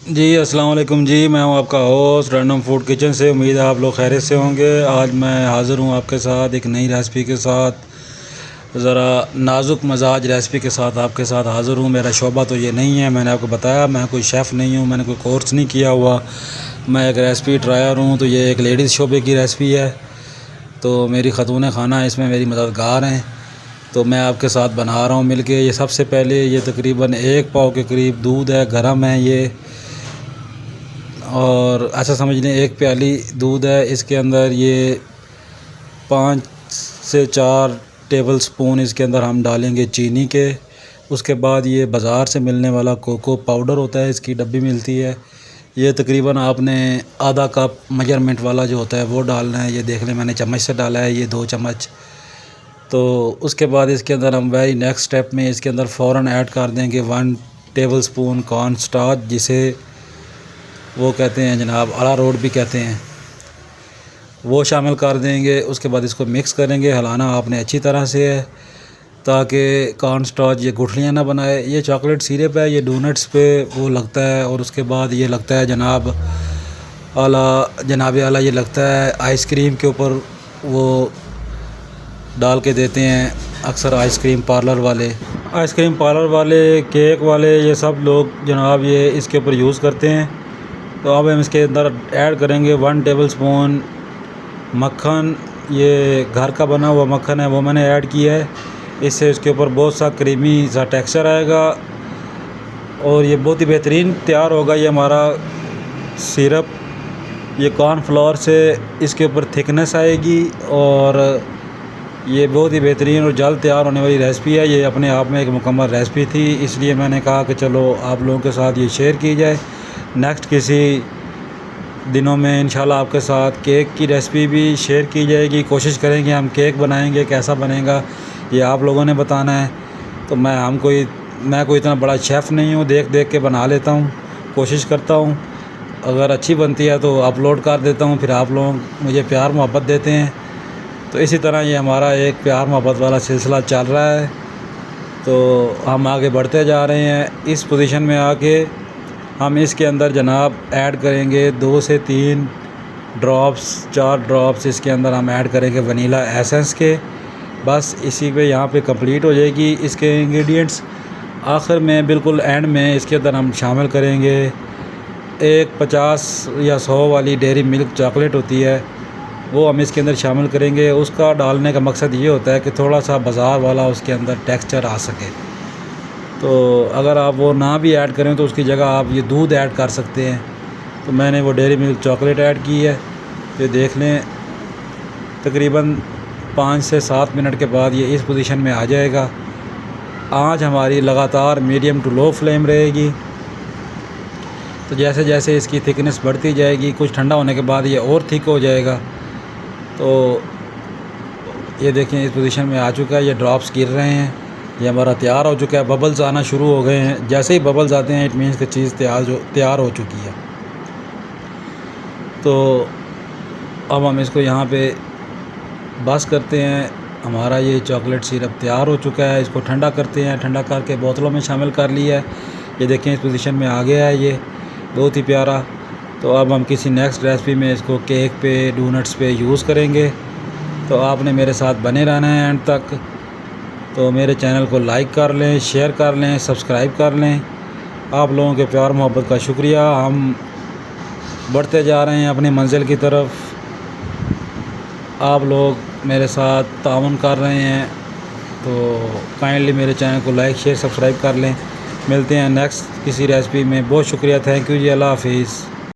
जी अस्सलाम वालेकुम जी। मैं हूं आपका होस्ट रैंडम फूड किचन से। उम्मीद है आप लोग खैरियत से होंगे। आज मैं हाज़िर हूं आपके साथ एक नई रेसिपी के साथ, ज़रा नाजुक मजाज रेसिपी के साथ आपके साथ हाज़िर हूं। मेरा शोबा तो ये नहीं है, मैंने आपको बताया मैं कोई शेफ़ नहीं हूं, मैंने कोई कोर्स नहीं किया हुआ। मैं एक रेसिपी ट्रायर हूं। तो ये एक लेडीज़ शोबे की रेसिपी है, तो मेरी ख़तून खाना इसमें मेरी मददगार हैं। तो मैं आपके साथ बना रहा हूँ मिल के। ये सबसे पहले ये तकरीबन 1 पाव के करीब दूध है, गर्म है ये, और ऐसा समझ लें 1 प्याली दूध है। इसके अंदर ये 5 से 4 टेबल स्पून इसके अंदर हम डालेंगे चीनी के। उसके बाद ये बाज़ार से मिलने वाला कोको पाउडर होता है, इसकी डब्बी मिलती है। ये तकरीबन आपने आधा कप मेजरमेंट वाला जो होता है वो डालना है। ये देख लें मैंने चम्मच से डाला है, ये 2 चम्मच। तो उसके बाद इसके अंदर हम वेरी नेक्स्ट स्टेप में इसके अंदर फ़ौरन ऐड कर देंगे 1 टेबल स्पून कॉर्न स्टार्च, जिसे वो कहते हैं जनाब अरारोट भी कहते हैं, वो शामिल कर देंगे। उसके बाद इसको मिक्स करेंगे, हिलाना आपने अच्छी तरह से है ताकि कॉर्न स्टार्च ये गुठलियाँ ना बनाए। ये चॉकलेट सिरप है, ये डोनट्स पे वो लगता है, और उसके बाद ये लगता है जनाब आला ये लगता है आइसक्रीम के ऊपर वो डाल के देते हैं अक्सर आइसक्रीम पार्लर वाले, केक वाले, ये सब लोग जनाब ये इसके ऊपर यूज़ करते हैं। तो अब हम इसके अंदर ऐड करेंगे 1 टेबल स्पून मक्खन। ये घर का बना हुआ मक्खन है, वो मैंने ऐड किया है। इससे इसके ऊपर बहुत सा क्रीमी सा टेक्सचर आएगा और ये बहुत ही बेहतरीन तैयार होगा ये हमारा सिरप। ये कॉर्नफ्लोर से इसके ऊपर थिकनेस आएगी और ये बहुत ही बेहतरीन और जल्द तैयार होने वाली रेसिपी है। ये अपने आप में एक मुकम्मल रेसिपी थी, इसलिए मैंने कहा कि चलो आप लोगों के साथ ये शेयर की जाए। नेक्स्ट किसी दिनों में इंशाल्लाह आपके साथ केक की रेसिपी भी शेयर की जाएगी। कोशिश करेंगे हम केक बनाएंगे, कैसा बनेगा ये आप लोगों ने बताना है। तो मैं कोई इतना बड़ा शेफ़ नहीं हूँ, देख देख के बना लेता हूँ, कोशिश करता हूँ। अगर अच्छी बनती है तो अपलोड कर देता हूँ, फिर आप लोग मुझे प्यार मोहब्बत देते हैं। तो इसी तरह ये हमारा एक प्यार मोहब्बत वाला सिलसिला चल रहा है। तो हम आगे बढ़ते जा रहे हैं। इस पोजीशन में आके हम इसके अंदर जनाब ऐड करेंगे 2 से 3 ड्रॉप्स, 4 ड्रॉप्स इसके अंदर हम ऐड करेंगे वनीला एसेंस के। बस इसी पे यहाँ पे कंप्लीट हो जाएगी इसके इंग्रेडिएंट्स। आखिर में बिल्कुल एंड में इसके अंदर हम शामिल करेंगे एक 50 या 100 वाली डेयरी मिल्क चॉकलेट होती है, वो हम इसके अंदर शामिल करेंगे। उसका डालने का मकसद ये होता है कि थोड़ा सा बाज़ार वाला उसके अंदर टेक्सचर आ सके। तो अगर आप वो ना भी ऐड करें तो उसकी जगह आप ये दूध ऐड कर सकते हैं। तो मैंने वो डेयरी मिल्क चॉकलेट ऐड की है। तो देख लें तकरीबन 5 से 7 मिनट के बाद ये इस पोजीशन में आ जाएगा। आँच हमारी लगातार मीडियम टू लो फ्लेम रहेगी। तो जैसे जैसे इसकी थिकनेस बढ़ती जाएगी, कुछ ठंडा होने के बाद ये और थिक हो जाएगा। तो ये देखें इस पोजीशन में आ चुका है, ये ड्रॉप्स गिर रहे हैं, ये हमारा तैयार हो चुका है। बबल्स आना शुरू हो गए हैं, जैसे ही बबल्स आते हैं इट मीन्स कि चीज़ तैयार हो चुकी है। तो अब हम इसको यहाँ पे बस करते हैं। हमारा ये चॉकलेट सिरप तैयार हो चुका है। इसको ठंडा करते हैं, ठंडा करके बोतलों में शामिल कर लिया है। ये देखें इस पोजीशन में आ गया है, ये बहुत ही प्यारा। तो अब हम किसी नेक्स्ट रेसिपी में इसको केक पे, डोनट्स पे यूज़ करेंगे। तो आपने मेरे साथ बने रहना है एंड तक। तो मेरे चैनल को लाइक कर लें, शेयर कर लें, सब्सक्राइब कर लें। आप लोगों के प्यार मोहब्बत का शुक्रिया। हम बढ़ते जा रहे हैं अपनी मंजिल की तरफ। आप लोग मेरे साथ ताउन कर रहे हैं, तो काइंडली मेरे चैनल को लाइक शेयर सब्सक्राइब कर लें। मिलते हैं नेक्स्ट किसी रेसिपी में। बहुत शुक्रिया, थैंक यू जी, अल्लाह हाफिज़।